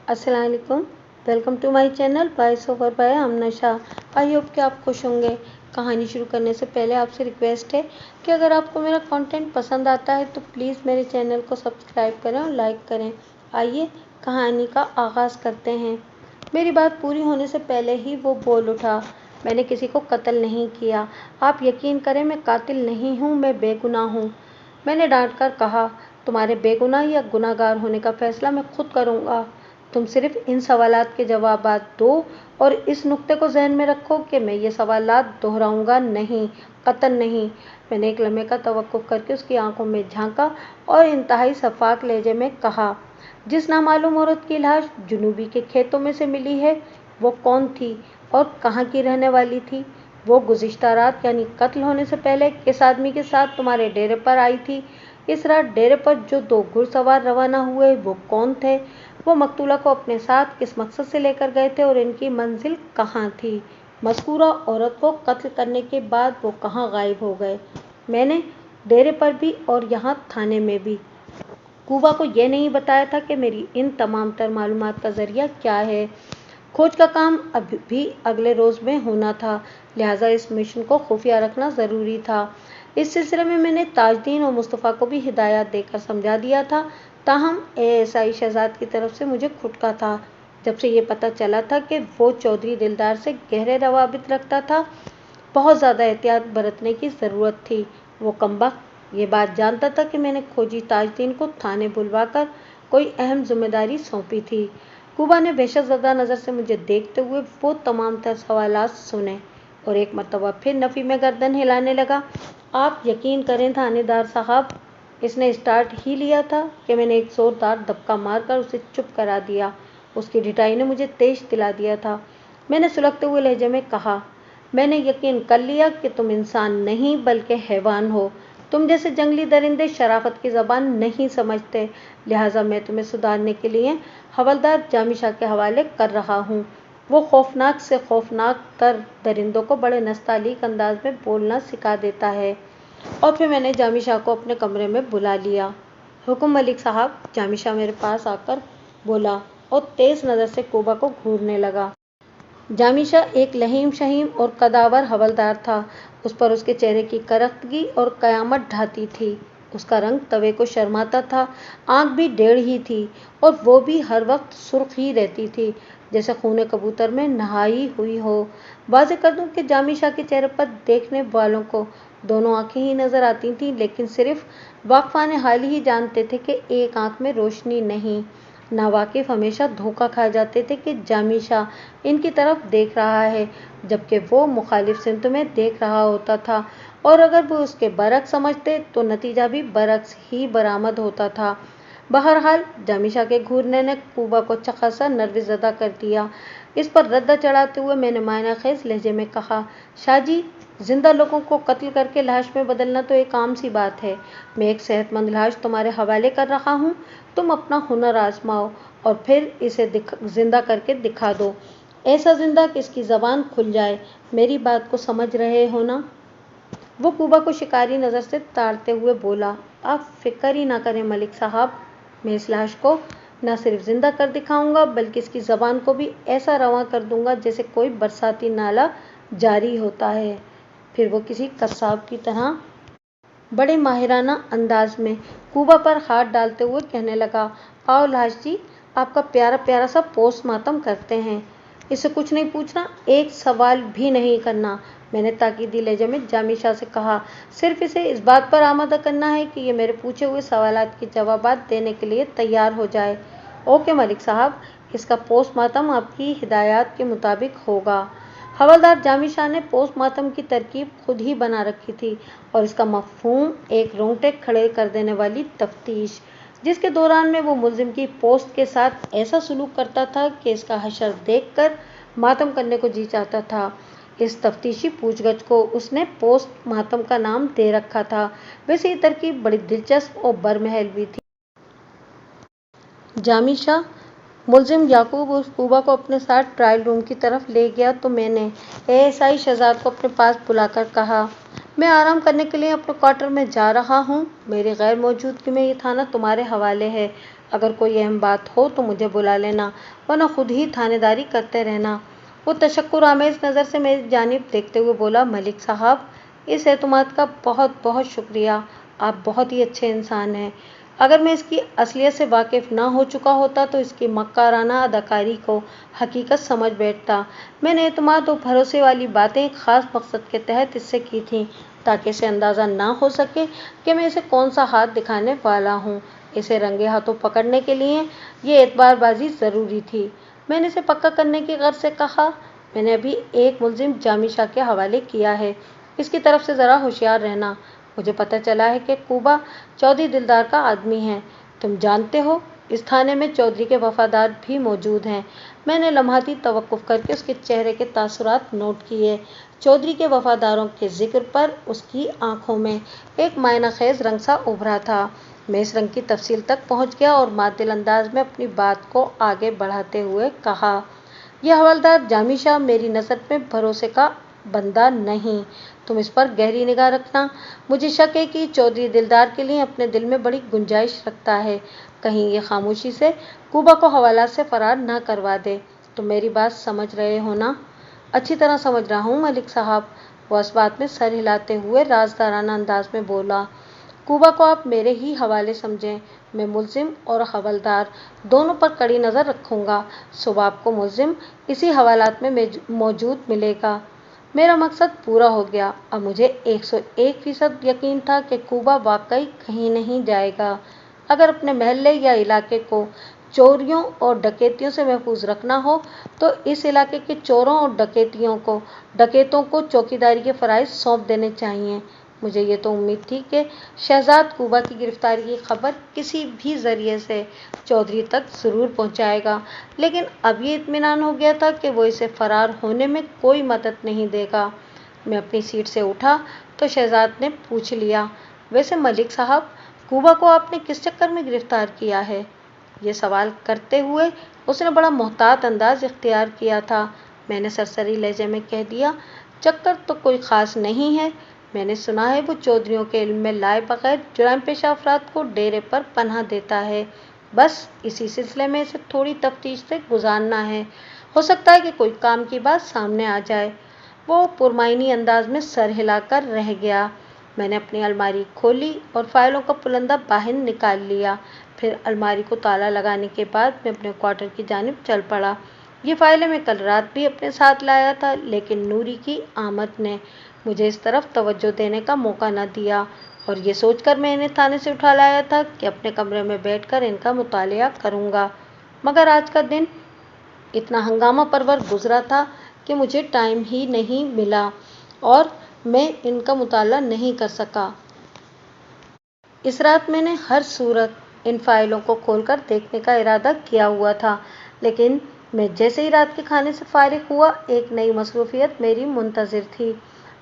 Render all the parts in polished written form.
अस्सलाम वालेकुम। Welcome to my channel voice over by Aamna Shah. I hope कि आप खुश होंगे। कहानी शुरू करने से पहले आपसे रिक्वेस्ट है कि अगर आपको मेरा कंटेंट पसंद आता है तो प्लीज़ मेरे चैनल को सब्सक्राइब करें और लाइक करें। आइए कहानी का आगाज़ करते हैं। मेरी बात पूरी होने से पहले ही वो बोल उठा, मैंने किसी को कत्ल नहीं किया। आप यकीन करें मैं कातिल नहीं हूँ, मैं बेगुनाह हूँ। मैंने डांट कर कहा, तुम्हारे बेगुनाह या गुनाहगार होने का फैसला मैं खुद करूँगा। तुम सिर्फ इन सवालात के जवाबात दो और इस नुक्ते को जहन में रखो कि मैं ये सवालात दोहराऊंगा नहीं, कतन नहीं। मैंने एक लम्हे का तवक्कुफ करके उसकी आंखों में झांका और इंतहाई शफाक लहजे में कहा, जिस नामालूम औरत की लाश जुनूबी के खेतों में से मिली है वो कौन थी और कहाँ की रहने वाली थी? वो गुज़िश्ता रात यानी कत्ल होने से पहले किस आदमी के साथ तुम्हारे डेरे पर आई थी? इस रात डेरे पर जो 2 घुड़सवार रवाना हुए वो कौन थे? वो मकतूला को अपने साथ किस मकसद से लेकर गए थे और इनकी मंजिल कहाँ थी? मज़कूरा औरत को कत्ल करने के बाद वो कहाँ गायब हो गए? मैंने डेरे पर भी और यहाँ थाने में भी कूबा को ये नहीं बताया था कि मेरी इन तमाम तर मालूमात का ज़रिया क्या है। खोज का काम अभी भी अगले रोज़ में होना था, लिहाजा इस मिशन को खुफिया रखना ज़रूरी था। इस सिलसिले में मैंने ताजदीन और मुस्तफ़ा को भी हिदायत देकर समझा दिया था। ताहम एएसआई शहजाद की तरफ से मुझे खुटका था। जब से ये पता चला था कि वो चौधरी दिलदार से गहरे रवाबित रखता था, बहुत ज़्यादा एहतियात बरतने की ज़रूरत थी। वो कमबख्त ये बात जानता था कि मैंने खोजी ताजदीन को थाने बुलवाकर कोई अहम जिम्मेदारी सौंपी थी। कूबा ने वहशतज़दा नज़र से मुझे देखते हुए वो तमाम तर सवालात सुने और एक मरतबा फिर नफ़ी में गर्दन हिलाने लगा। आप यकीन करें थानेदार साहब, इसने स्टार्ट ही लिया था कि मैंने एक ज़ोरदार दबका मारकर उसे चुप करा दिया। उसकी ढिठाई ने मुझे तेज दिला दिया था। मैंने सुलगते हुए लहजे में कहा, मैंने यकीन कर लिया कि तुम इंसान नहीं बल्कि हैवान हो। तुम जैसे जंगली दरिंदे शराफत की ज़बान नहीं समझते, लिहाजा मैं तुम्हें सुधारने के लिए हवलदार जामिशा के हवाले कर रहा हूँ। वो खौफनाक से खौफनाक तर दरिंदों को बड़े नस्तालीक अंदाज में बोलना सिखा देता है। और फिर मैंने जामिशा को अपने कमरे में बुला लिया। हुक्म मलिक साहब, जामिशा मेरे पास आकर बोला और तेज़ नज़र से कूबा को घूरने लगा। जामिशा एक लहीम शहीम और कदावर हवलदार था। उस पर उसके चेहरे की करख्तगी और क़यामत ढाती थी। उसका रंग तवे को शर्माता था, आँख भी 1.5 ही थी और वो भी हर वक्त सुर्ख ही रहती थी, जैसे खूने कबूतर में नहाई हुई हो। वाज़ेह कर दूं कि जामिशा के चेहरे पर देखने वालों को दोनों आँखें ही नज़र आती थीं, लेकिन सिर्फ वाक़फ़ान हाल ही जानते थे कि एक आँख में रोशनी नहीं। नावाकिफ़ हमेशा धोखा खा जाते थे कि जामिशा इनकी तरफ देख रहा है, जबकि वो मुखालिफ सिमत में देख रहा होता था, और अगर वो उसके बरक्स समझते तो नतीजा भी बरक्स ही बरामद होता था। बहरहाल जामिशा के घूरने ने कूबा को अच्छा खासा नर्वसज़दा कर दिया। इस पर रद्दा चढ़ाते हुए मैंने मायनाखेज़ लहजे में कहा, शाह जी, जिंदा लोगों को कत्ल करके लाश में बदलना तो एक आम सी बात है। मैं एक सेहतमंद लाश तुम्हारे हवाले कर रहा हूँ, तुम अपना हुनर आजमाओ और फिर इसे जिंदा करके दिखा दो। ऐसा जिंदा कि इसकी ज़बान खुल जाए। मेरी बात को समझ रहे हो ना? वो कूबा को शिकारी नज़र से ताड़ते हुए बोला, आप फिक्र ही ना करें मलिक साहब, मैं इस लाश को न सिर्फ जिंदा कर दिखाऊंगा बल्कि इसकी ज़बान को भी ऐसा रवां कर दूंगा जैसे कोई बरसाती नाला जारी होता है। फिर वो किसी कसाब की तरह बड़े माहिराना अंदाज में कूबा पर हाथ डालते हुए कहने लगा, आओ लाश जी, आपका प्यारा प्यारा सा पोस्टमार्टम करते हैं। इससे कुछ नहीं पूछना, एक सवाल भी नहीं करना, मैंने ताकीदी लहजे में जामिशा से कहा। सिर्फ इसे इस बात पर आमादा करना है कि ये मेरे पूछे हुए सवालात के जवाबात देने के लिए तैयार हो जाए। ओके मलिक साहब, इसका पोस्टमार्टम आपकी हिदायत के मुताबिक होगा। हवलदार जामिशा ने पोस्टमार्टम की तरकीब खुद ही बना रखी थी और इसका मफहूम एक रोंगटे खड़े कर देने वाली तफ्तीश, जिसके दौरान में वो मुल्जिम की पोस्ट के साथ ऐसा सलूक करता था कि इसका हशर देखकर मातम करने को जी चाहता था। इस तफ्तीशी पूछगछ को उसने पोस्ट मातम का नाम दे रखा था। वैसे ये तरकीब बड़ी दिलचस्प और बरमहल भी थी। जामिशा मुल्जिम याकूब उस कूबा को अपने साथ ट्रायल रूम की तरफ ले गया तो मैंने एएसआई शहजाद को अपने पास बुलाकर कहा, मैं आराम करने के लिए अपने क्वार्टर में जा रहा हूँ। मेरी गैर मौजूदगी में ये थाना तुम्हारे हवाले है। अगर कोई अहम बात हो तो मुझे बुला लेना, वरना खुद ही थानेदारी करते रहना। वो तशक्कुर आमेज नज़र से मेरी जानिब देखते हुए बोला, मलिक साहब, इस एतमाद का बहुत बहुत शुक्रिया। आप बहुत ही अच्छे इंसान हैं। अगर मैं इसकी असलियत से वाकिफ़ ना हो चुका होता तो इसकी मक्काराना अदाकारी को हकीकत समझ बैठता। मैंने एतमाद और भरोसे वाली बातें एक ख़ास मकसद के तहत इससे की थीं, ताकि इसे अंदाज़ा ना हो सके कि मैं इसे कौन सा हाथ दिखाने वाला हूँ। इसे रंगे हाथों पकड़ने के लिए ये एतबारबाजी ज़रूरी थी। मैंने इसे पक्का करने की गर्ज से कहा, मैंने अभी एक मुलजिम जामी शाह के हवाले किया है, इसकी तरफ से ज़रा होशियार रहना। मुझे पता चला है कि कूबा चौधरी दिलदार का आदमी है। तुम जानते हो, इस थाने में चौधरी के वफादार भी मौजूद हैं। मैंने लम्हाती तवक्कुफ करके उसके चेहरे के तासुरात नोट किए। चौधरी के वफादारों के जिक्र पर उसकी आंखों में एक मायना खेज रंग सा उभरा था। मैं इस रंग की तफसील तक पहुंच गया और मातिल अंदाज में अपनी बात को आगे बढ़ाते हुए कहा, यह हवलदार जामी शाह मेरी नज़र में भरोसे का बंदा नहीं। तुम इस पर गहरी निगाह रखना। मुझे शक है कि चौधरी दिलदार के लिए अपने दिल में बड़ी गुंजाइश रखता है। कहीं ये खामोशी से कूबा को हवाला से फरार न करवा दे। तुम मेरी बात समझ रहे हो ना? अच्छी तरह समझ रहा हूँ मलिक साहब। वो इस बात में सर हिलाते हुए राजदाराना अंदाज में बोला, कूबा को आप मेरे ही हवाले समझें। मैं मुलजिम और हवलदार दोनों पर कड़ी नज़र रखूँगा। सुबह आपको मुलजिम इसी हवालात में मौजूद मिलेगा। मेरा मकसद पूरा हो गया। अब मुझे 101% यकीन था कि कूबा वाकई कहीं नहीं जाएगा। अगर अपने महल्ले या इलाके को चोरियों और डकैतियों से महफूज रखना हो तो इस इलाके के चोरों और डकैतों को चौकीदारी के फ़राइज़ सौंप देने चाहिए। मुझे ये तो उम्मीद थी कि शहजाद कूबा की गिरफ्तारी की खबर किसी भी ज़रिए से चौधरी तक ज़रूर पहुंचाएगा, लेकिन अब ये इत्मीनान हो गया था कि वो इसे फ़रार होने में कोई मदद नहीं देगा। मैं अपनी सीट से उठा तो शहजाद ने पूछ लिया, वैसे मलिक साहब, कूबा को आपने किस चक्कर में गिरफ्तार किया है? ये सवाल करते हुए उसने बड़ा मोहतात अंदाज इख्तियार किया था। मैंने सरसरी लहजे में कह दिया, चक्कर तो कोई ख़ास नहीं है। मैंने सुना है वो चौधरियों के इल्म में लाए बगैर जुर्म पेशा अफराद को डेरे पर पनाह देता है। बस इसी सिलसिले में इसे थोड़ी तफ्तीश से गुजारना है। हो सकता है कि कोई काम की बात सामने आ जाए। वो पुरमाइनी अंदाज में सर हिलाकर रह गया। मैंने अपनी अलमारी खोली और फाइलों का पुलंदा बाहर निकाल लिया। फिर अलमारी को ताला लगाने के बाद मैं अपने क्वार्टर की जानिब चल पड़ा। ये फाइलें मैं कल रात भी अपने साथ लाया था, लेकिन नूरी की आमद ने मुझे इस तरफ तवज्जो देने का मौका न दिया और ये सोचकर मैं इन्हें थाने से उठा लाया था कि अपने कमरे में बैठकर इनका मुतालिया करूँगा। मगर आज का दिन इतना हंगामा परवर गुजरा था कि मुझे टाइम ही नहीं मिला और मैं इनका मुताला नहीं कर सका। इस रात मैंने हर सूरत इन फाइलों को खोलकर देखने का इरादा किया हुआ था, लेकिन मैं जैसे ही रात के खाने से फारिग हुआ, एक नई मसरूफियत मेरी मुंतज़िर थी।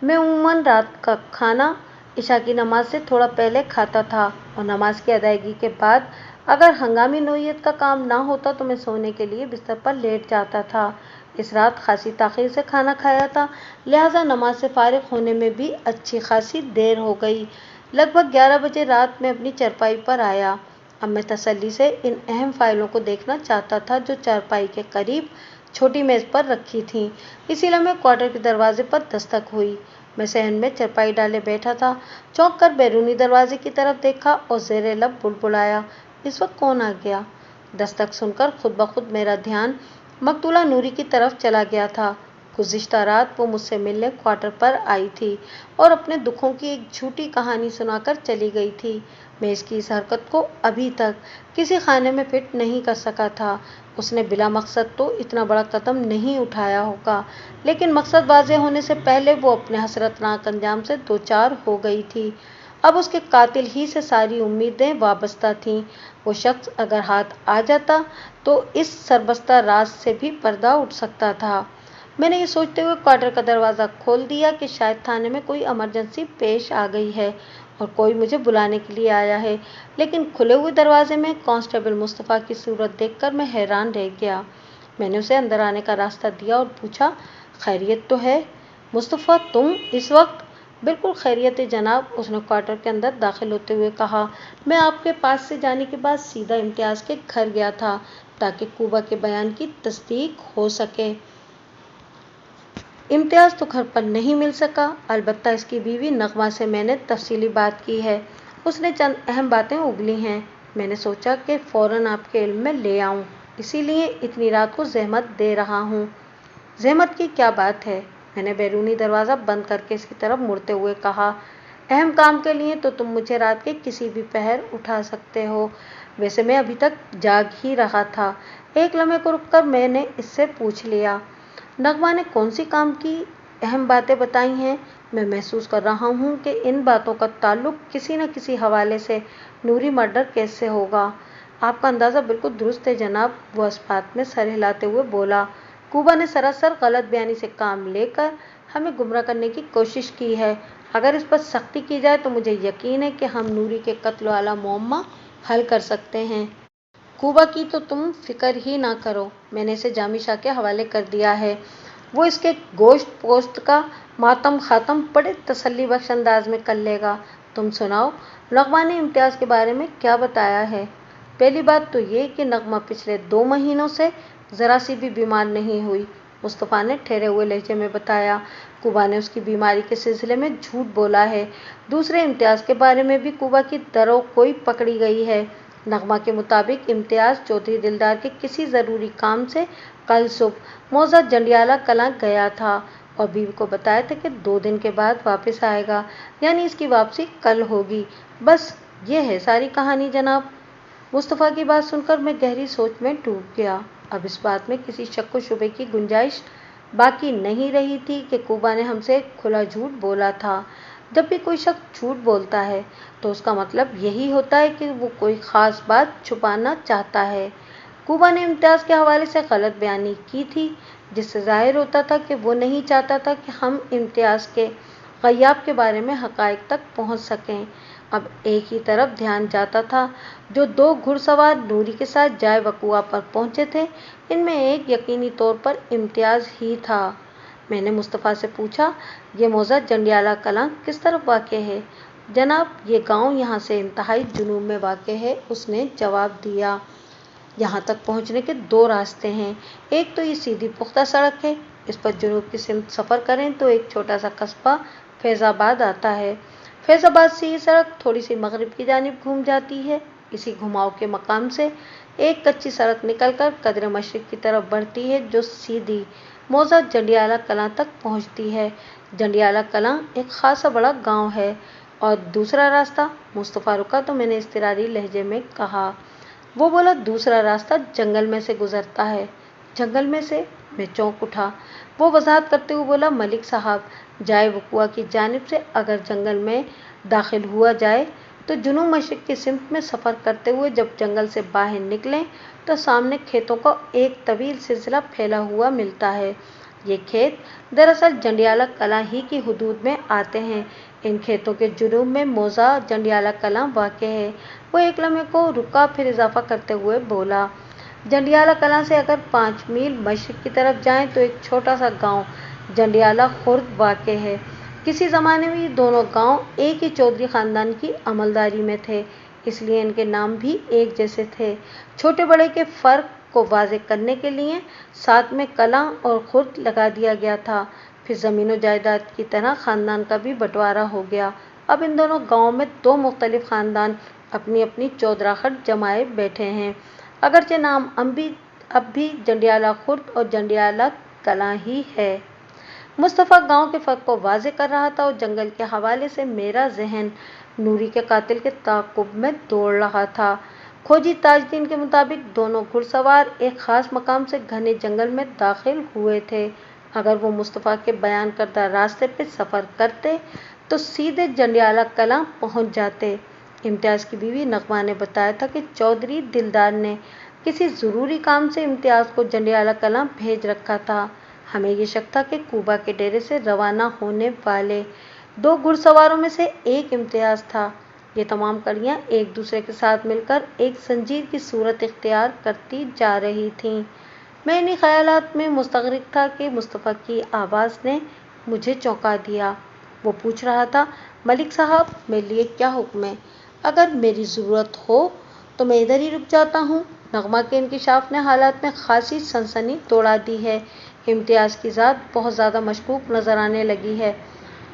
मैं उम्मन रात का खाना इशा की नमाज से थोड़ा पहले खाता था और नमाज की अदायगी के बाद अगर हंगामी नोयत का काम ना होता तो मैं सोने के लिए बिस्तर पर लेट जाता था। इस रात खासी ताख़ीर से खाना खाया था, लिहाजा नमाज से फारिग होने में भी अच्छी खासी देर हो गई। लगभग 11 बजे रात में अपनी चारपाई पर आया। अब मैं तसल्ली से इन अहम फाइलों को देखना चाहता था जो चारपाई के करीब छोटी मेज़ पर रखी थीं। इसी लम्हे क्वार्टर के दरवाजे पर दस्तक हुई। मैं सहन में चारपाई डाले बैठा था। चौंक कर बैरूनी दरवाजे की तरफ देखा और ज़ेरे लब बुलबुलाया, इस वक्त कौन आ गया? दस्तक सुनकर खुद ब खुद मेरा ध्यान मकतूला नूरी की तरफ चला गया था। गुज़िश्ता रात वो मुझसे मिलने क्वार्टर पर आई थी और अपने दुखों की एक झूठी कहानी सुनाकर चली गई थी। मैं इसकी इस हरकत को अभी तक किसी खाने में फिट नहीं कर सका था। उसने बिला मकसद तो इतना बड़ा कदम नहीं उठाया होगा, लेकिन मकसद वाज़ेह होने से पहले वो अपने हसरतनाक अंजाम से दो चार हो गई थी। अब उसके कातिल ही से सारी उम्मीदें वाबस्ता थीं। वो शख्स अगर हाथ आ जाता तो इस सरबस्ता राज से भी पर्दा उठ सकता था। मैंने ये सोचते हुए क्वार्टर का दरवाज़ा खोल दिया कि शायद थाने में कोई इमरजेंसी पेश आ गई है और कोई मुझे बुलाने के लिए आया है, लेकिन खुले हुए दरवाजे में कांस्टेबल मुस्तफ़ा की सूरत देखकर मैं हैरान रह गया। मैंने उसे अंदर आने का रास्ता दिया और पूछा, खैरियत तो है? मुस्तफ़ा, तुम इस वक्त? बिल्कुल खैरियत है जनाब, उसने क्वार्टर के अंदर दाखिल होते हुए कहा। मैं आपके पास से जाने के बाद सीधा इम्तियाज के घर गया था ताकि कूबा के बयान की तस्दीक हो सके। इम्तियाज तो घर पर नहीं मिल सका, अलबत्ता इसकी बीवी नगमा से मैंने तफसीली बात की है। उसने चंद अहम बातें उगली हैं। मैंने सोचा कि फौरन आपके इल्म में ले आऊं, इसीलिए इतनी रात को जहमत दे रहा हूं। जहमत की क्या बात है? मैंने बैरूनी दरवाज़ा बंद करके इसकी तरफ मुड़ते हुए कहा। अहम काम के लिए तो तुम मुझे रात के किसी भी पहर उठा सकते हो। वैसे मैं अभी तक जाग ही रहा था। एक लम्हे को रुककर मैंने इससे पूछ लिया, नगमा ने कौन सी काम की अहम बातें बताई हैं? मैं महसूस कर रहा हूँ कि इन बातों का ताल्लुक किसी न किसी हवाले से नूरी मर्डर केस से होगा। आपका अंदाज़ा बिल्कुल दुरुस्त है जनाब, वो इस बात में सर हिलाते हुए बोला। कूबा ने सरासर गलत बयानी से काम लेकर हमें गुमराह करने की कोशिश की है। अगर इस पर सख्ती की जाए तो मुझे यकीन है कि हम नूरी के कत्ल वाला मुअम्मा हल कर सकते हैं। कूबा की तो तुम फिक्र ही ना करो, मैंने इसे जामी शाह के हवाले कर दिया है। वो इसके गोश्त पोस्त का मातम ख़त्म बड़े तसल्ली बख्श अंदाज में कर लेगा। तुम सुनाओ, नगमा ने इम्तियाज़ के बारे में क्या बताया है? पहली बात तो ये कि नगमा पिछले 2 महीनों से ज़रा सी भी बीमार नहीं हुई, मुस्तफ़ा ने ठहरे हुए लहजे में बताया। कूबा ने उसकी बीमारी के सिलसिले में झूठ बोला है। दूसरे, इम्तियाज़ के बारे में भी कूबा की दरो कोई पकड़ी गई है। नगमा के मुताबिक इम्तियाज़ चौधरी दिलदार के किसी ज़रूरी काम से कल सुबह मौजा जंडियाला कलां गया था और बीवी को बताया था कि 2 दिन के बाद वापस आएगा, यानी इसकी वापसी कल होगी। बस ये है सारी कहानी जनाब। मुस्तफ़ा की बात सुनकर मैं गहरी सोच में डूब गया। अब इस बात में किसी शक व शुबे की गुंजाइश बाकी नहीं रही थी कि कूबा ने हमसे खुला झूठ बोला था। जब भी कोई शख्स झूठ बोलता है तो उसका मतलब यही होता है कि वो कोई ख़ास बात छुपाना चाहता है। कूबा ने इम्तियाज़ के हवाले से गलत बयानी की थी, जिससे ज़ाहिर होता था कि वो नहीं चाहता था कि हम इम्तियाज़ के ग़याब के बारे में हक़ाइक़ तक पहुँच सकें। अब एक ही तरफ ध्यान जाता था। जो 2 घुड़सवार नूरी के साथ जाए वक़ुआ पर पहुँचे थे, इनमें एक यकीनी तौर पर इम्तियाज़ ही था। मैंने मुस्तफ़ा से पूछा, ये मौज़ा जंडियाला कलां किस तरफ वाक़ है? जनाब, ये गांव यहाँ से इंतहाई जुनूब में वाक़ है, उसने जवाब दिया। यहाँ तक पहुँचने के 2 रास्ते हैं। एक तो ये सीधी पुख्ता सड़क है, इस पर जुनूब की सिमत सफ़र करें तो एक छोटा सा कस्बा फैज़ाबाद आता है। फैज़ाबाद से ये सड़क थोड़ी सी मगरिब की जानिब घूम जाती है। इसी घुमाव के मकाम से एक कच्ची सड़क निकलकर कदर मशरिक़ की तरफ बढ़ती है, जो सीधी मौज़ा जंडियाला कलां तक पहुँचती है। जंडियाला कलां एक ख़ासा बड़ा गाँव है। और दूसरा रास्ता? मुस्तफ़ा रुका तो मैंने इज़्तिरारी लहजे में कहा। वो बोला, दूसरा रास्ता जंगल में से गुजरता है। जंगल में से? मैं चौंक उठा। वो वजाहत करते हुए बोला, मलिक साहब, जाए वक़ुआ की जानिब से अगर जंगल में दाखिल हुआ जाए तो जुनूब मशरिक़ की सिमत में सफ़र करते हुए जब जंगल से बाहर निकलें तो सामने खेतों का एक तवील सिलसिला फैला हुआ मिलता है। ये खेत दरअसल जंडियाला कलां ही की हुदूद में आते हैं। इन खेतों के जुनूब में मौज़ा जंडियाला कलां वाक़ है। वो एक लम्हे को रुका, फिर इजाफा करते हुए बोला, जंडियाला कलां से अगर 5 मील मशरिक़ की तरफ जाएं तो एक छोटा सा गांव जंडियाला खुर्द वाक़ है। किसी ज़माने में ये दोनों गांव एक ही चौधरी ख़ानदान की अमलदारी में थे, इसलिए इनके नाम भी एक जैसे थे। छोटे बड़े के फ़र्क को वाज़े करने के लिए साथ में कलां और खुर्द लगा दिया गया था। फिर ज़मीन व जायदाद की तरह ख़ानदान का भी बंटवारा हो गया। अब इन दोनों गाँवों में 2 मुख्तलिफ ख़ानदान अपनी अपनी चौधराखट जमाए बैठे हैं, अगरचे नाम अब भी जंडियाला खुर्द और जंडियाला कलां ही है। मुस्तफ़ा गांव के फ़र्क को वाज़े कर रहा था और जंगल के हवाले से मेरा जहन नूरी के कातिल के ताक़ुब में दौड़ रहा था। खोजी ताजदीन के मुताबिक दोनों घुड़सवार एक ख़ास मकाम से घने जंगल में दाखिल हुए थे। अगर वो मुस्तफ़ा के बयान करदा रास्ते पर सफ़र करते तो सीधे जंडियाला कलां पहुँच जाते। इम्तियाज़ की बीवी नगमा ने बताया था कि चौधरी दिलदार ने किसी ज़रूरी काम से इम्तियाज़ को जंडियाला कलां भेज रखा था। हमें ये शक था कि कूबा के डेरे से रवाना होने वाले 2 घुड़सवारों में से एक इम्तियाज़ था। ये तमाम कड़ियाँ एक दूसरे के साथ मिलकर एक जंजीर की सूरत इख्तियार करती जा रही थीं। मैं इन्हीं ख़यालात में मुस्तग़रिक़ था कि मुस्तफ़ा की आवाज़ ने मुझे चौंका दिया। वो पूछ रहा था, मलिक साहब मेरे लिए क्या हुक्म है? अगर मेरी ज़रूरत हो तो मैं इधर ही रुक जाता हूँ। नगमा के इंकिशाफ ने हालात में खासी सनसनी दौड़ा दी है। इम्तियाज़ की ज़ात बहुत ज़्यादा मशकूक नज़र आने लगी है।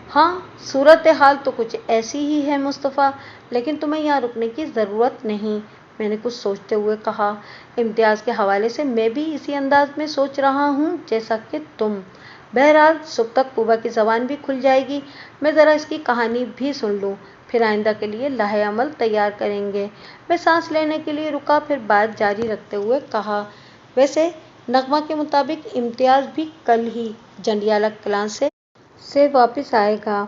हाँ, सूरत हाल तो कुछ ऐसी ही है मुस्तफ़ा, लेकिन तुम्हें यहाँ रुकने की ज़रूरत नहीं, मैंने कुछ सोचते हुए कहा। इम्तियाज़ के हवाले से मैं भी इसी अंदाज में सोच रहा हूँ जैसा कि तुम। बहरहाल सुबह तक पूबा की ज़बान भी खुल जाएगी, मैं ज़रा इसकी कहानी भी सुन लूँ, फिर आइंदा के लिए लाहे अमल तैयार करेंगे। मैं सांस लेने के लिए रुका, फिर बात जारी रखते हुए कहा, वैसे नगमा के मुताबिक इम्तियाज़ भी कल ही जंडियाला क्लास से वापस आएगा।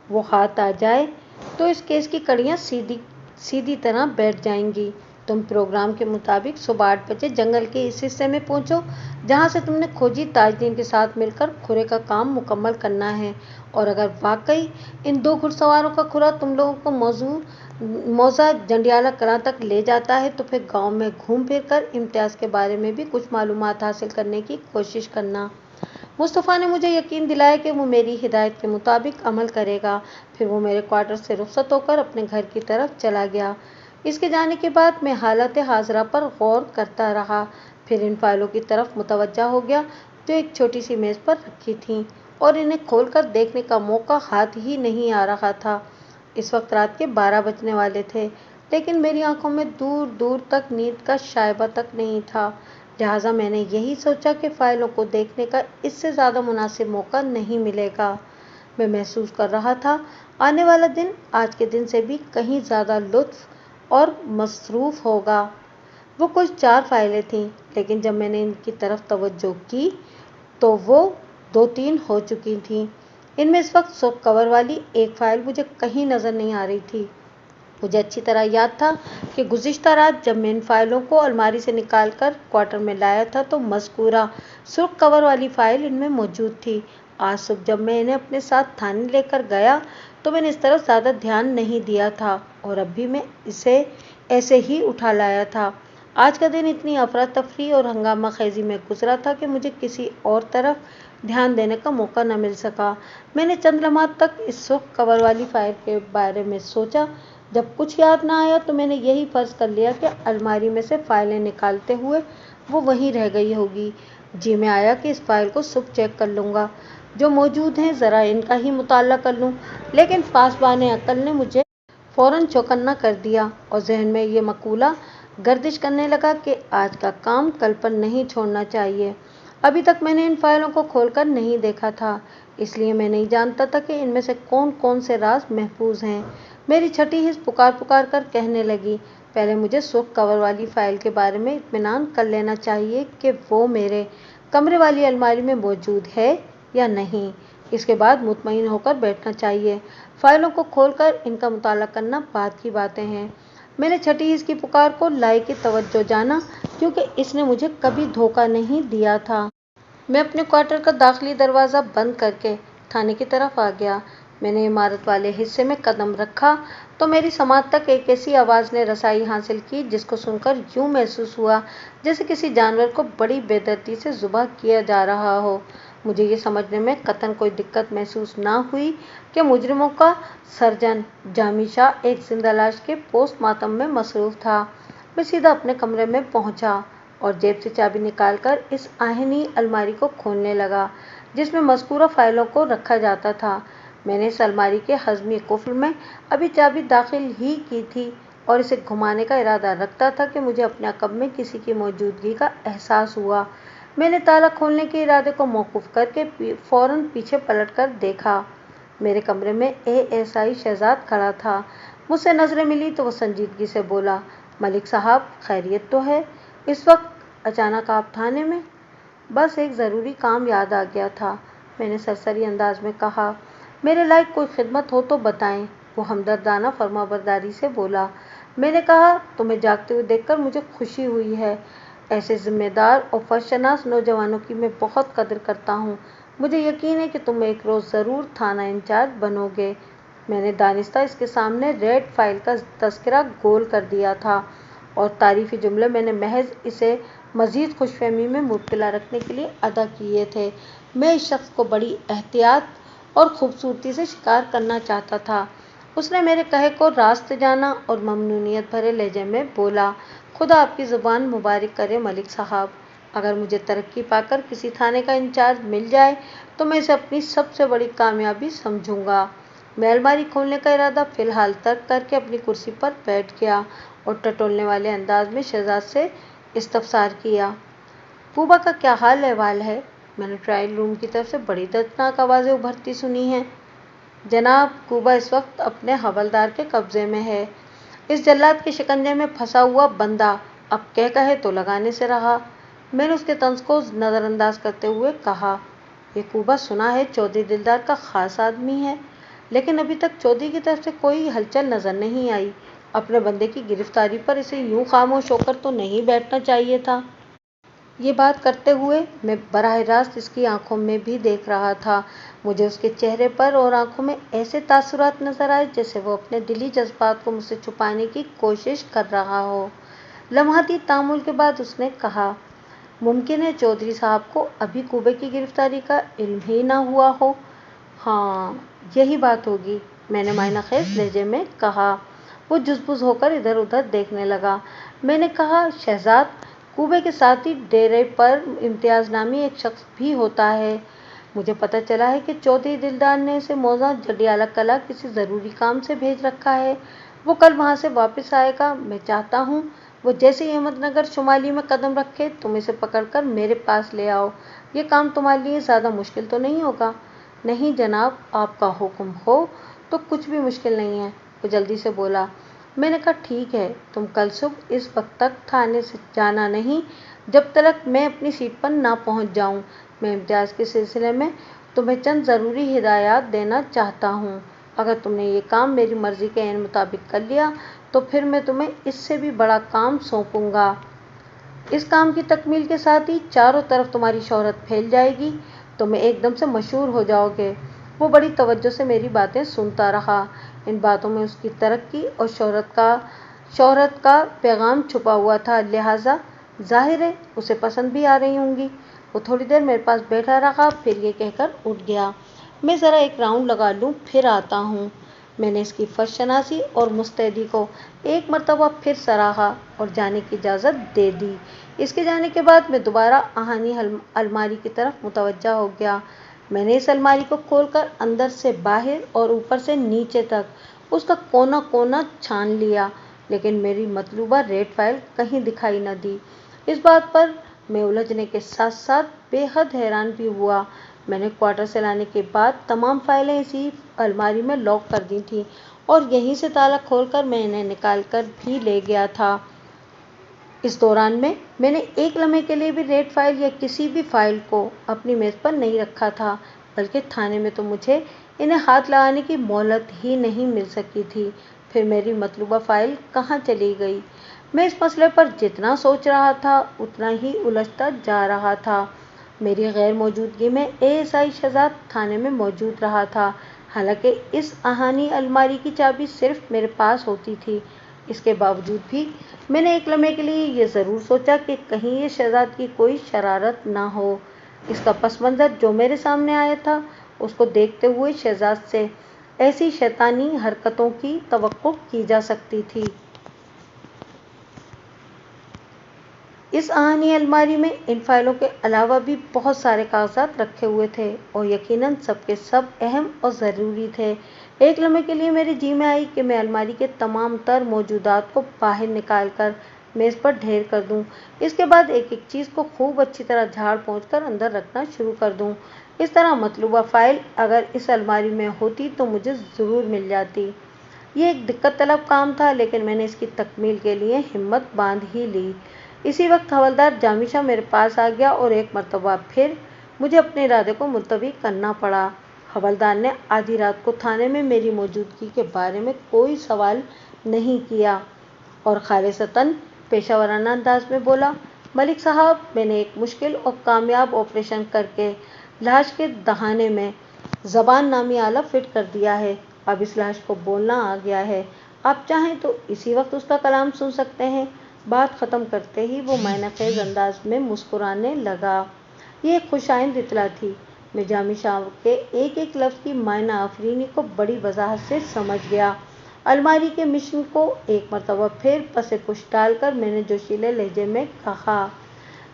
वो हाथ आ जाए तो इस केस की कड़ियाँ सीधी सीधी तरह बैठ जाएंगी। तुम प्रोग्राम के मुताबिक सुबह 8 बजे जंगल के इस हिस्से में पहुंचो जहां से तुमने खोजी ताजदीन के साथ मिलकर खुरे का काम मुकम्मल करना है। और अगर वाकई इन 2 घुड़सवारों का खुरा तुम लोगों को मौजा जंडियाला कलां तक ले जाता है तो फिर गांव में घूम फिर कर इम्तियाज़ के बारे में भी कुछ मालूमात हासिल करने की कोशिश करना। मुस्तफ़ा ने मुझे यकीन दिलाया कि वो मेरी हिदायत के मुताबिक अमल करेगा। फिर वो मेरे क्वार्टर से रुखसत होकर अपने घर की तरफ चला गया। इसके जाने के बाद मैं हालत हाजरा पर गौर करता रहा, फिर इन फाइलों की तरफ मुतवज्जा हो गया जो एक छोटी सी मेज़ पर रखी थीं और इन्हें खोलकर देखने का मौका हाथ ही नहीं आ रहा था। इस वक्त रात के 12 बजने वाले थे, लेकिन मेरी आंखों में दूर दूर तक नींद का शायबा तक नहीं था। लिहाजा मैंने यही सोचा कि फ़ाइलों को देखने का इससे ज़्यादा मुनासिब मौका नहीं मिलेगा। मैं महसूस कर रहा था आने वाला दिन आज के दिन से भी कहीं ज़्यादा लुत्फ़ और मसरूफ़ होगा। वो कुछ 4 फाइलें थीं, लेकिन जब मैंने इनकी तरफ तवज्जो की तो वो 2-3 हो चुकी थीं। इनमें इस वक्त सॉफ्ट कवर वाली एक फ़ाइल मुझे कहीं नज़र नहीं आ रही थी। मुझे अच्छी तरह याद था कि गुज़िश्ता रात जब मैं इन फाइलों को अलमारी से निकाल कर क्वार्टर में लाया था तो मज़कूरा सुर्ख कवर वाली फ़ाइल इनमें मौजूद थी। आज सुबह जब मैं इन्हें अपने साथ थाने लेकर गया तो मैंने इस तरफ ज़्यादा ध्यान नहीं दिया था और अब भी मैं इसे ऐसे ही उठा लाया था। आज का दिन इतनी अफरा तफरी और हंगामा खेजी में गुजरा था कि मुझे किसी और तरफ ध्यान देने का मौका न मिल सका। मैंने चंद लम्हात तक इस सुर्ख कवर वाली फ़ाइल के बारे में सोचा। जब कुछ याद ना आया तो मैंने यही फर्ज कर लिया कि अलमारी में से फाइलें निकालते हुए वो वहीं रह गई होगी। जी में आया कि इस फाइल को सुबह चेक कर लूँगा, जो मौजूद हैं ज़रा इनका ही मुताला कर लूँ, लेकिन पासबाने अक्ल ने मुझे फ़ौरन चौकन्ना कर दिया और जहन में ये मकूला गर्दिश करने लगा कि आज का काम कल पर नहीं छोड़ना चाहिए। अभी तक मैंने इन फाइलों को खोलकर नहीं देखा था, इसलिए मैं नहीं जानता था कि इनमें से कौन कौन से राज महफूज हैं। मेरी छठी हिस्स पुकार पुकार कर कहने लगी, पहले मुझे सुर्ख कवर वाली फ़ाइल के बारे में इत्मीनान कर लेना चाहिए कि वो मेरे कमरे वाली अलमारी में मौजूद है या नहीं। इसके बाद मुतमईन होकर बैठना चाहिए। फ़ाइलों को खोलकर इनका मुताला करना बाद की बातें हैं। मैंने छठी हिस्स की पुकार को लाई की तवज्जो जाना, क्योंकि इसने मुझे कभी धोखा नहीं दिया था। मैं अपने क्वार्टर का दाखिली दरवाज़ा बंद करके थाने की तरफ आ गया। मैंने इमारत वाले हिस्से में कदम रखा तो मेरी समात तक एक ऐसी आवाज़ ने रसाई हासिल की जिसको सुनकर यूँ महसूस हुआ जैसे किसी जानवर को बड़ी बेदर्दी से ज़ुबह किया जा रहा हो। मुझे ये समझने में कतई कोई दिक्कत महसूस ना हुई कि मुजरिमों का सर्जन जामी शाह एक जिंदा लाश के पोस्टमार्टम में मसरूफ़ था। मैं सीधा अपने कमरे में पहुंचा और जेब से चाबी निकालकर इस आहनी अलमारी को खोलने लगा जिसमें मज़कूरा फ़ाइलों को रखा जाता था। मैंने इस अलमारी के हज़मी कुफ्र में अभी चाबी दाखिल ही की थी और इसे घुमाने का इरादा रखता था कि मुझे अपने अक़ब में किसी की मौजूदगी का एहसास हुआ। मैंने ताला खोलने के इरादे को मौकूफ़ करके फ़ौरन पीछे पलट कर देखा। मेरे कमरे में ASI शहजाद खड़ा था। मुझसे नज़रें मिली तो वो संजीदगी से बोला, मलिक साहब खैरियत तो है? इस वक्त अचानक आप थाने में? बस एक ज़रूरी काम याद आ गया था, मैंने सरसरी अंदाज में कहा। मेरे लायक कोई खिदमत हो तो बताएं, वो हमदर्दाना फरमाबरदारी से बोला। मैंने कहा, तुम्हें जागते हुए देखकर मुझे खुशी हुई है। ऐसे ज़िम्मेदार और फर्शनास नौजवानों की मैं बहुत कदर करता हूँ। मुझे यकीन है कि तुम एक रोज़ ज़रूर थाना इंचार्ज बनोगे। मैंने दानिस्ता इसके सामने रेड फाइल का तस्करा गोल कर दिया था और तारीफ़ी जुमले मैंने महज इसे मज़ीद खुशफहमी में मुब्तला रखने के लिए अदा किए थे। मैं इस शख्स को बड़ी एहतियात और खूबसूरती से शिकार करना चाहता था। उसने मेरे कहे को रास्त जाना और ममनूनियत भरे लहजे में बोला, खुदा आपकी ज़ुबान मुबारक करे मलिक साहब। अगर मुझे तरक्की पाकर किसी थाने का इंचार्ज मिल जाए तो मैं इसे अपनी सबसे बड़ी कामयाबी समझूंगा। मैं अलमारी खोलने का इरादा फिलहाल तर्क करके अपनी कुर्सी पर बैठ गया और टटोलने वाले अंदाज में शहजाद से इस्तफसार किया, कूबा का क्या हाल अहवाल है? मैंने ट्रायल रूम की तरफ से बड़ी दर्दनाक आवाज़ें उभरती सुनी हैं। जनाब, कूबा इस वक्त अपने हवलदार के कब्जे में है। इस जल्लाद के शिकंजे में फंसा हुआ बंदा अब कह कहे तो लगाने से रहा। मैंने उसके तंज को नज़रअंदाज करते हुए कहा, ये कूबा सुना है चौधरी दिलदार का खास आदमी है, लेकिन अभी तक चौधरी की तरफ से कोई हलचल नजर नहीं आई। अपने बंदे की गिरफ्तारी पर इसे यूं खामोश होकर तो नहीं बैठना चाहिए था। ये बात करते हुए मैं बराह रास्त इसकी आंखों में भी देख रहा था। मुझे उसके चेहरे पर और आंखों में ऐसे तासुरात नजर आए जैसे वो अपने दिली जज्बात को मुझसे छुपाने की कोशिश कर रहा हो। लम्हाती तामुल के बाद उसने कहा, मुमकिन है चौधरी साहब को अभी कूबे की गिरफ्तारी का इल्म ही ना हुआ हो। हाँ, यही बात होगी, मैंने मायना खेज लहजे में कहा। वो जुज़बुज़ होकर इधर उधर देखने लगा। मैंने कहा, शहजाद, कूबे के साथ ही डेरे पर इम्तियाज़ नामी एक शख्स भी होता है। मुझे पता चला है कि चौधरी दिलदार ने इसे मौजा जडियाला कला किसी ज़रूरी काम से भेज रखा है। वो कल वहाँ से वापस आएगा। मैं चाहता हूँ वो जैसे ही अहमदनगर शुमाली में कदम रखे तुम इसे पकड़कर मेरे पास ले आओ। ये काम तुम्हारे लिए ज़्यादा मुश्किल तो नहीं होगा? नहीं जनाब, आपका हुक्म हो तो कुछ भी मुश्किल नहीं है, वो जल्दी से बोला। मैंने कहा, ठीक है, तुम कल सुबह इस वक्त तक थाने से जाना नहीं जब तक मैं अपनी सीट पर ना पहुंच जाऊं। मैं इम्तियाज़ के सिलसिले में तुम्हें चंद ज़रूरी हिदायत देना चाहता हूं। अगर तुमने ये काम मेरी मर्ज़ी के ऐन मुताबिक कर लिया तो फिर मैं तुम्हें इससे भी बड़ा काम सौंपूंगा। इस काम की तकमील के साथ ही चारों तरफ तुम्हारी शोहरत फैल जाएगी, तुम एकदम से मशहूर हो जाओगे। वो बड़ी तवज्जो से मेरी बातें सुनता रहा। इन बातों में उसकी तरक्की और शोहरत का पैगाम छुपा हुआ था, लिहाजा जाहिर है उसे पसंद भी आ रही होंगी। वो थोड़ी देर मेरे पास बैठा रहा, फिर ये कहकर उठ गया, मैं ज़रा एक राउंड लगा लूँ, फिर आता हूँ। मैंने इसकी फर्शनासी और मुस्तैदी को एक मरतबा फिर सराहा और जाने की इजाज़त दे दी। इसके जाने के बाद मैं दोबारा आहानी अलमारी की तरफ मुतवज्जा हो गया। मैंने इस अलमारी को खोलकर अंदर से बाहर और ऊपर से नीचे तक उसका कोना कोना छान लिया, लेकिन मेरी मतलूबा रेड फाइल कहीं दिखाई न दी। इस बात पर मैं उलझने के साथ साथ बेहद हैरान भी हुआ। मैंने क्वार्टर से लाने के बाद तमाम फाइलें इसी अलमारी में लॉक कर दी थीं और यहीं से ताला खोलकर मैं इन्हें निकाल कर भी ले गया था। इस दौरान में मैंने एक लम्हे के लिए भी रेड फाइल या किसी भी फाइल को अपनी मेज़ पर नहीं रखा था, बल्कि थाने में तो मुझे इन्हें हाथ लगाने की मोहलत ही नहीं मिल सकी थी। फिर मेरी मतलूबा फाइल कहाँ चली गई? मैं इस मसले पर जितना सोच रहा था उतना ही उलझता जा रहा था। मेरी गैर मौजूदगी में एएसआई शहजाद थाने में मौजूद रहा था। हालांकि इस आहानी अलमारी की चाबी सिर्फ मेरे पास होती थी, इसके बावजूद भी मैंने एक लम्हे के लिए ये ज़रूर सोचा कि कहीं ये शहजाद की कोई शरारत ना हो। इसका पस मंज़र जो मेरे सामने आया था, उसको देखते हुए शहजाद से ऐसी शैतानी हरकतों की तवक्को की जा सकती थी। इस आहानी अलमारी में इन फाइलों के अलावा भी बहुत सारे कागजात रखे हुए थे और यकीनन सब के सब अहम और ज़रूरी थे। एक लम्हे के लिए मेरे जी में आई कि मैं अलमारी के तमाम तर मौजूदात को बाहर निकाल कर मेज़ पर ढेर कर दूं। इसके बाद एक एक चीज़ को खूब अच्छी तरह झाड़ पोंछ कर अंदर रखना शुरू कर दूं। इस तरह मतलूबा फ़ाइल अगर इस अलमारी में होती तो मुझे ज़रूर मिल जाती। ये एक दिक्कत तलब काम था, लेकिन मैंने इसकी तकमील के लिए हिम्मत बांध ही ली। इसी वक्त हवलदार जामिशा मेरे पास आ गया और एक मरतबा फिर मुझे अपने इरादे को मुलतवी करना पड़ा। हवलदार ने आधी रात को थाने में मेरी मौजूदगी के बारे में कोई सवाल नहीं किया और खालिसतन पेशावराना अंदाज में बोला, मलिक साहब, मैंने एक मुश्किल और कामयाब ऑपरेशन करके लाश के दहाने में ज़बान नामी आला फिट कर दिया है। अब इस लाश को बोलना आ गया है। आप चाहें तो इसी वक्त उसका कलाम सुन सकते हैं। बात ख़त्म करते ही वो मायना खेज अंदाज में मुस्कुराने लगा। ये एक खुशाइंद इतला थी। मैं जामी शाह के एक एक लफ्ज़ की मायना आफरीनी को बड़ी वजाहत से समझ गया। अलमारी के मिशन को एक मरतबा फिर पसे पुश डालकर मैंने जोशीले लहजे में कहा,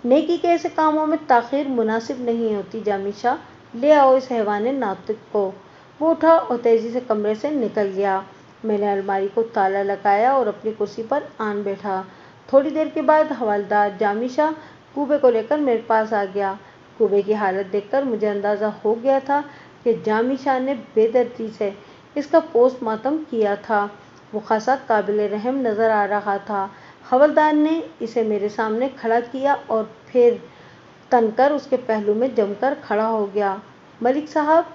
नेकी के ऐसे कामों में ताख़ीर मुनासिब नहीं होती जामी शाह, ले आओ इस हैवान नातिक को। वो उठा और तेज़ी से कमरे से निकल गया। मैंने अलमारी को ताला लगाया और अपनी कुर्सी पर आन बैठा। थोड़ी देर के बाद हवलदार जामी शाह कूबे को लेकर मेरे पास आ गया। कूबे की हालत देखकर मुझे अंदाज़ा हो गया था कि जामी शाह ने बेदर्दी से इसका पोस्टमार्टम किया था। वो खासा काबिल रहम नज़र आ रहा था। हवलदार ने इसे मेरे सामने खड़ा किया और फिर तनकर उसके पहलू में जमकर खड़ा हो गया। मलिक साहब,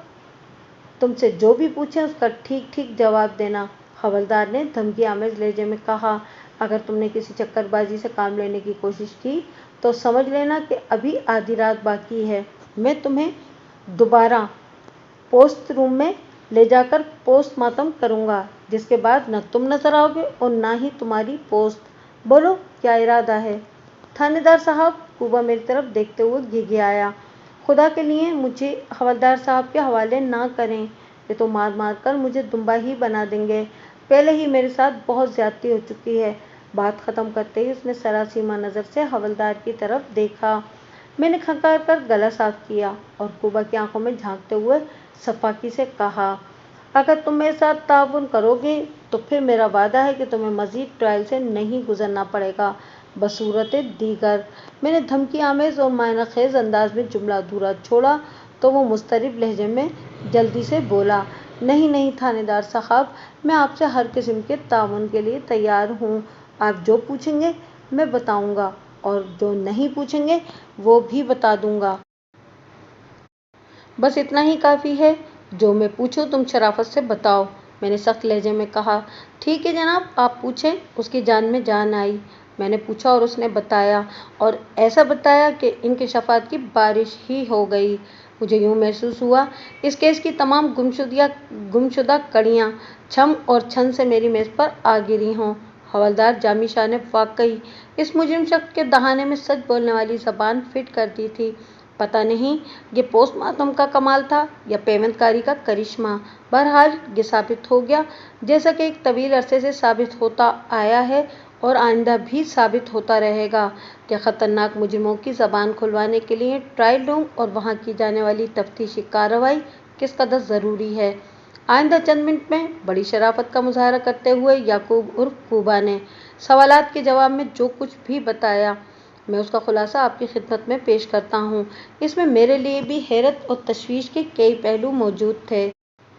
तुमसे जो भी पूछें उसका ठीक ठीक जवाब देना, हवलदार ने धमकी आमेज लहजे में कहा। अगर तुमने किसी चक्करबाजी से काम लेने की कोशिश की तो समझ लेना कि अभी आधी रात बाकी है। मैं तुम्हें दोबारा पोस्ट रूम में ले जाकर पोस्टमार्टम करूंगा, जिसके बाद न तुम नजर आओगे और ना ही तुम्हारी पोस्ट। बोलो क्या इरादा है? थानेदार साहब, कूबा मेरी तरफ देखते हुए घिघियाया। खुदा के लिए मुझे हवलदार साहब के हवाले ना करें, ये तो मार मार कर मुझे दुम्बा ही बना देंगे। पहले ही मेरे साथ बहुत ज्यादती हो चुकी है। बात खत्म करते ही उसने सरासीमा नज़र से हवलदार की तरफ देखा। मैंने खंकार कर गला साफ किया और कूबा की आंखों में झांकते हुए सफाकी से कहा, अगर तुम मेरे साथ ताउन करोगे तो फिर मेरा वादा है कि तुम्हें मजीद ट्रायल से नहीं गुजरना पड़ेगा बसूरत दीगर। मैंने धमकी आमेज और मायना खेज अंदाज में जुमला अधूरा छोड़ा तो वो मुस्तरिब लहजे में जल्दी से बोला, नहीं नहीं थानेदार साहब, मैं आपसे हर किस्म के ताउन के लिए तैयार हूँ। आप जो पूछेंगे मैं बताऊंगा और जो नहीं पूछेंगे वो भी बता दूंगा। बस इतना ही काफ़ी है। जो मैं पूछूं तुम शराफत से बताओ, मैंने सख्त लहजे में कहा। ठीक है जनाब, आप पूछें। उसकी जान में जान आई। मैंने पूछा और उसने बताया, और ऐसा बताया कि इंकशाफात की बारिश ही हो गई। मुझे यूँ महसूस हुआ इस केस की तमाम गुमशुदा कड़ियाँ छम और छन से मेरी मेज़ पर आ गिरी हों। हवलदार जामी शाह ने वाकई इस मुजरिम शख्स के दहाने में सच बोलने वाली ज़बान फिट कर दी थी। पता नहीं ये पोस्टमार्टम का कमाल था या पेमेंटकारी का करिश्मा। बहरहाल ये साबित हो गया, जैसा कि एक तवील अरसे से साबित होता आया है और आइंदा भी साबित होता रहेगा, कि ख़तरनाक मुजरिमों की ज़बान खुलवाने के लिए ट्रायल रूम और वहाँ की जाने वाली तफ्तीशी कार्रवाई किस कदर ज़रूरी है। आइंदा चंद मिनट में बड़ी शराफत का मुजाहरा करते हुए याकूब उर्फ कूबा ने सवालात के जवाब में जो कुछ भी बताया, मैं उसका खुलासा आपकी खिदमत में पेश करता हूँ। इसमें मेरे लिए भी हैरत और तशवीश के कई पहलू मौजूद थे।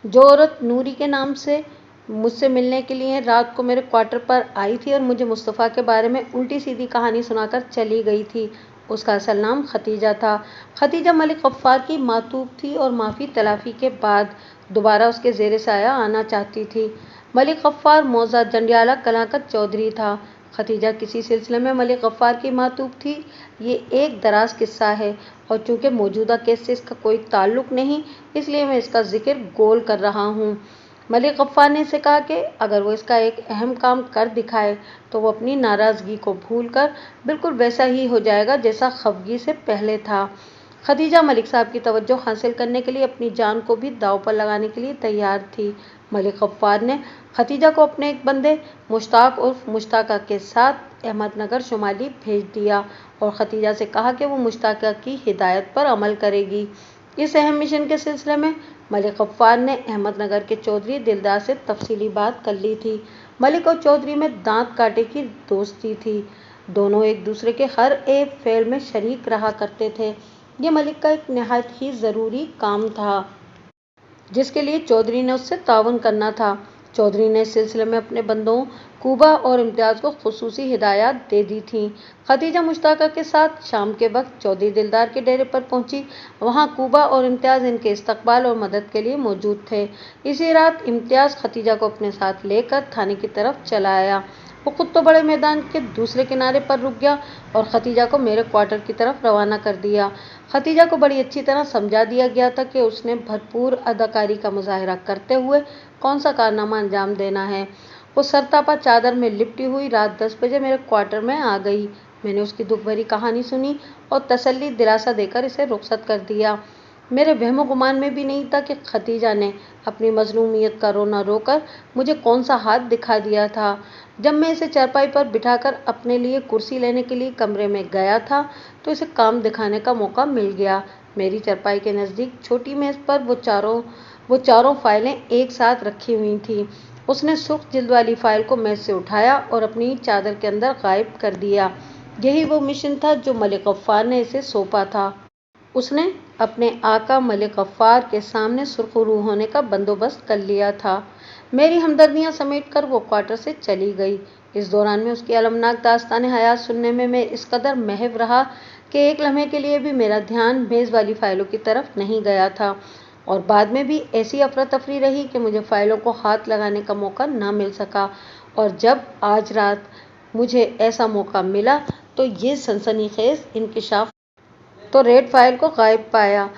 जो औरत नूरी के नाम से मुझसे मिलने के लिए रात को मेरे क्वार्टर पर आई थी और मुझे मुस्तफ़ा के बारे में उल्टी सीधी कहानी सुनाकर चली गई थी, उसका असल नाम खतीजा था। खतीजा मलिक गफ्फार की मातूब थी और माफ़ी तलाफ़ी के बाद दोबारा उसके ज़ेरे साया आना चाहती थी। मलिक गफ्फार मौज़ा जंडियाला कलां का चौधरी था। खतीजा किसी सिलसिले में मलिक गफ्फार की मातूब थी, ये एक दराज किस्सा है, और चूँकि मौजूदा केस से इसका कोई ताल्लुक़ नहीं, इसलिए मैं इसका जिक्र गोल कर रहा हूँ। मलिक गफ्फार ने इसे कहा कि अगर वो इसका एक अहम काम कर दिखाए तो वो अपनी नाराज़गी को भूलकर बिल्कुल वैसा ही हो जाएगा जैसा खफगी से पहले था। खदीजा मलिक साहब की तवज्जो हासिल करने के लिए अपनी जान को भी दांव पर लगाने के लिए तैयार थी। मलिक गफ्फार ने खदीजा को अपने एक बंदे मुश्ताक उर्फ मुश्ताका के साथ अहमदनगर शुमाली भेज दिया और खदीजा से कहा कि वो मुश्ताका की हिदायत पर अमल करेगी। इस अहम मिशन के सिलसिले में मलिक गफ्फार ने अहमदनगर के चौधरी दिलदार से तफसीली बात कर ली थी। मलिक और चौधरी में दांत काटे की दोस्ती थी। दोनों एक दूसरे के हर एक फेल में शरीक रहा करते थे। ये मलिक का एक नहायत ही ज़रूरी काम था, जिसके लिए चौधरी ने उससे ताउन करना था। चौधरी ने इस सिलसिले में अपने बंदों कूबा और इम्तियाज़ को खुसूसी हिदायत दे दी थीं। खदीजा मुश्ताका के साथ शाम के वक्त चौधरी दिलदार के डेरे पर पहुंची। वहां कूबा और इम्तियाज़ इनके इस्तकबाल और मदद के लिए मौजूद थे। इसी रात इम्तियाज़ खदीजा को अपने साथ लेकर थाने की तरफ चला आया। वो खुद तो बड़े मैदान के दूसरे किनारे पर रुक गया और खदीजा को मेरे क्वार्टर की तरफ रवाना कर दिया। खदीजा को बड़ी अच्छी तरह समझा दिया गया था कि उसने भरपूर अदाकारी का मुजाहरा करते हुए कौन सा कारनामा अंजाम देना है। वो सरतापा चादर में लिपटी हुई रात 10 बजे मेरे क्वार्टर में आ गई। मैंने उसकी दुख भरी कहानी सुनी और तसल्ली दिलासा देकर इसे रुखसत कर दिया। میرے وہم و گمان میں بھی نہیں تھا کہ ختیجہ نے اپنی مظلومیت کا رونا رو کر مجھے کون سا ہاتھ دکھا دیا تھا۔ جب میں اسے چارپائی پر بٹھا کر اپنے لیے کرسی لینے کے لیے کمرے میں گیا تھا تو اسے کام دکھانے کا موقع مل گیا۔ میری چارپائی کے نزدیک چھوٹی میز پر وہ چاروں فائلیں ایک ساتھ رکھی ہوئی تھیں۔ اس نے سرخ جلد والی فائل کو میز سے اٹھایا اور اپنی چادر کے اندر غائب کر دیا۔ یہی وہ مشن تھا جو ملک غفار نے اسے سونپا تھا۔ اس نے اپنے آقا ملک غفار کے سامنے سرخ رو ہونے کا بندوبست کر لیا تھا۔ میری ہمدردیاں سمیٹ کر وہ کوارٹر سے چلی گئی۔ اس دوران میں اس کی المناک داستان حیات سننے میں اس قدر محو رہا کہ ایک لمحے کے لیے بھی میرا دھیان میز والی فائلوں کی طرف نہیں گیا تھا، اور بعد میں بھی ایسی افراتفری رہی کہ مجھے فائلوں کو ہاتھ لگانے کا موقع نہ مل سکا، اور جب آج رات مجھے ایسا موقع ملا تو یہ سنسنی خیز انکشاف تو ریڈ فائل کو غائب پایا۔